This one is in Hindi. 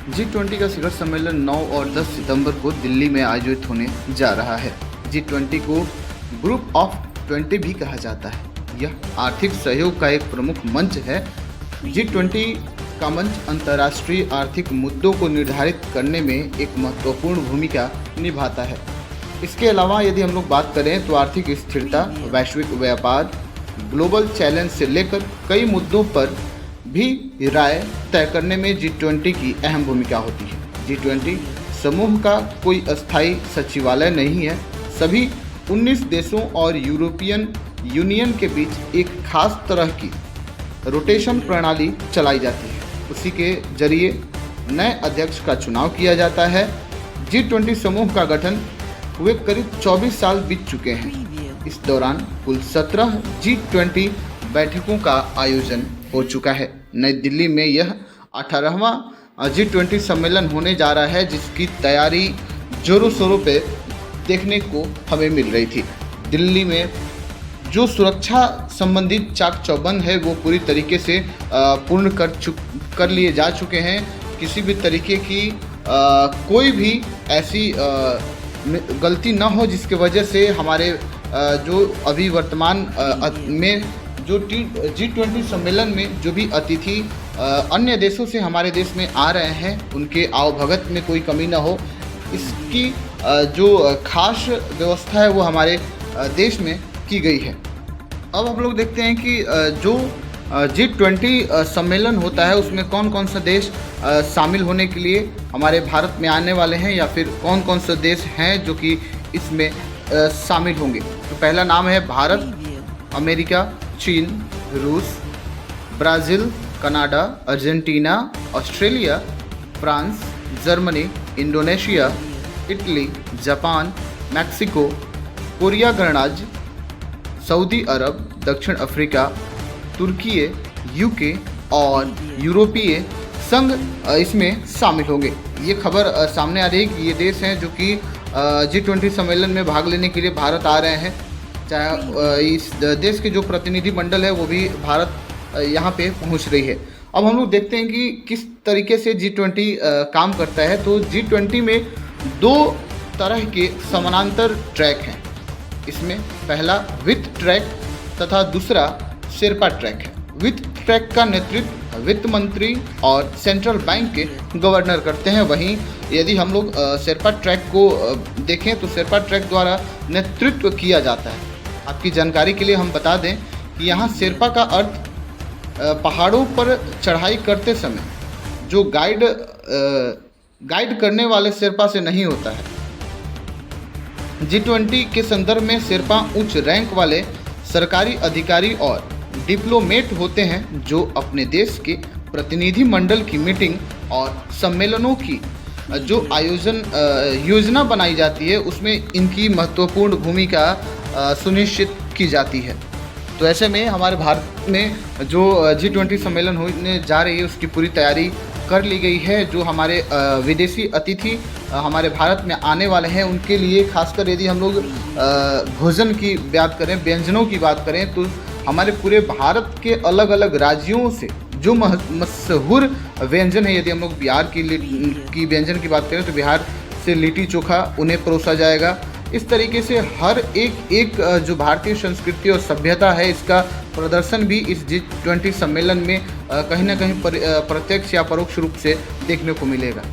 G20 का शिखर सम्मेलन 9 और 10 सितंबर को दिल्ली में आयोजित होने जा रहा है। G20 को ग्रुप ऑफ 20 भी कहा जाता है। यह आर्थिक सहयोग का एक प्रमुख मंच है। G20 का मंच अंतर्राष्ट्रीय आर्थिक मुद्दों को निर्धारित करने में एक महत्वपूर्ण भूमिका निभाता है। इसके अलावा यदि हम लोग बात करें तो आर्थिक स्थिरता, वैश्विक व्यापार, ग्लोबल चैलेंज से लेकर कई मुद्दों पर भी राय तय करने में G20 की अहम भूमिका होती है। G20 समूह का कोई अस्थायी सचिवालय नहीं है। सभी 19 देशों और यूरोपियन यूनियन के बीच एक खास तरह की रोटेशन प्रणाली चलाई जाती है। उसी के जरिए नए अध्यक्ष का चुनाव किया जाता है। G20 समूह का गठन हुए करीब 24 साल बीत चुके हैं। इस दौरान कुल 17 G20 बैठकों का आयोजन हो चुका है। नई दिल्ली में यह 18वां G20 सम्मेलन होने जा रहा है, जिसकी तैयारी जोरों शोरों पे देखने को हमें मिल रही थी। दिल्ली में जो सुरक्षा संबंधित चाक चौबंद है वो पूरी तरीके से पूर्ण कर लिए जा चुके हैं। किसी भी तरीके की कोई भी ऐसी गलती न हो जिसके वजह से हमारे जो अभी वर्तमान में जो G20 सम्मेलन में जो भी अतिथि अन्य देशों से हमारे देश में आ रहे हैं उनके आवभगत में कोई कमी ना हो, इसकी जो खास व्यवस्था है वो हमारे देश में की गई है। अब हम लोग देखते हैं कि जो G20 सम्मेलन होता है उसमें कौन कौन सा देश शामिल होने के लिए हमारे भारत में आने वाले हैं, या फिर कौन कौन से देश हैं जो कि इसमें शामिल होंगे। तो पहला नाम है भारत, अमेरिका, चीन, रूस, Brazil, Canada, Argentina, Australia, France, Germany, Indonesia, Italy, Japan, Mexico, Korea गणराज्य, सऊदी अरब, दक्षिण अफ्रीका, तुर्की, यूके और यूरोपीय संघ इसमें शामिल होंगे। ये खबर सामने आ रही है कि ये देश हैं जो कि G20 सम्मेलन में भाग लेने के लिए भारत आ रहे हैं। चाहे इस देश के जो प्रतिनिधि मंडल है वो भी भारत यहाँ पे पहुँच रही है। अब हम लोग देखते हैं कि किस तरीके से G20 काम करता है। तो G20 में दो तरह के समानांतर ट्रैक हैं। इसमें पहला वित्त ट्रैक तथा दूसरा शेरपा ट्रैक है। वित्त ट्रैक का नेतृत्व वित्त मंत्री और सेंट्रल बैंक के गवर्नर करते हैं। वहीं यदि हम लोग शेरपा ट्रैक को देखें तो शेरपा ट्रैक द्वारा नेतृत्व किया जाता है। आपकी जानकारी के लिए हम बता दें कि यहाँ शेरपा का अर्थ पहाड़ों पर चढ़ाई करते समय जो गाइड करने वाले शेरपा से नहीं होता है। G20 के संदर्भ में शेरपा उच्च रैंक वाले सरकारी अधिकारी और डिप्लोमेट होते हैं जो अपने देश के प्रतिनिधि मंडल की मीटिंग और सम्मेलनों की जो योजना बनाई जाती है उसमें इनकी महत्वपूर्ण भूमिका सुनिश्चित की जाती है। तो ऐसे में हमारे भारत में जो G20 सम्मेलन होने जा रही है उसकी पूरी तैयारी कर ली गई है। जो हमारे विदेशी अतिथि हमारे भारत में आने वाले हैं उनके लिए खासकर यदि हम लोग भोजन की बात करें, व्यंजनों की बात करें, तो हमारे पूरे भारत के अलग अलग राज्यों से जो मशहूर व्यंजन है, यदि हम लोग बिहार की व्यंजन की बात करें तो बिहार से लिट्टी चोखा उन्हें परोसा जाएगा। इस तरीके से हर एक जो भारतीय संस्कृति और सभ्यता है इसका प्रदर्शन भी इस G20 सम्मेलन में कहीं ना कहीं प्रत्यक्ष या परोक्ष रूप से देखने को मिलेगा।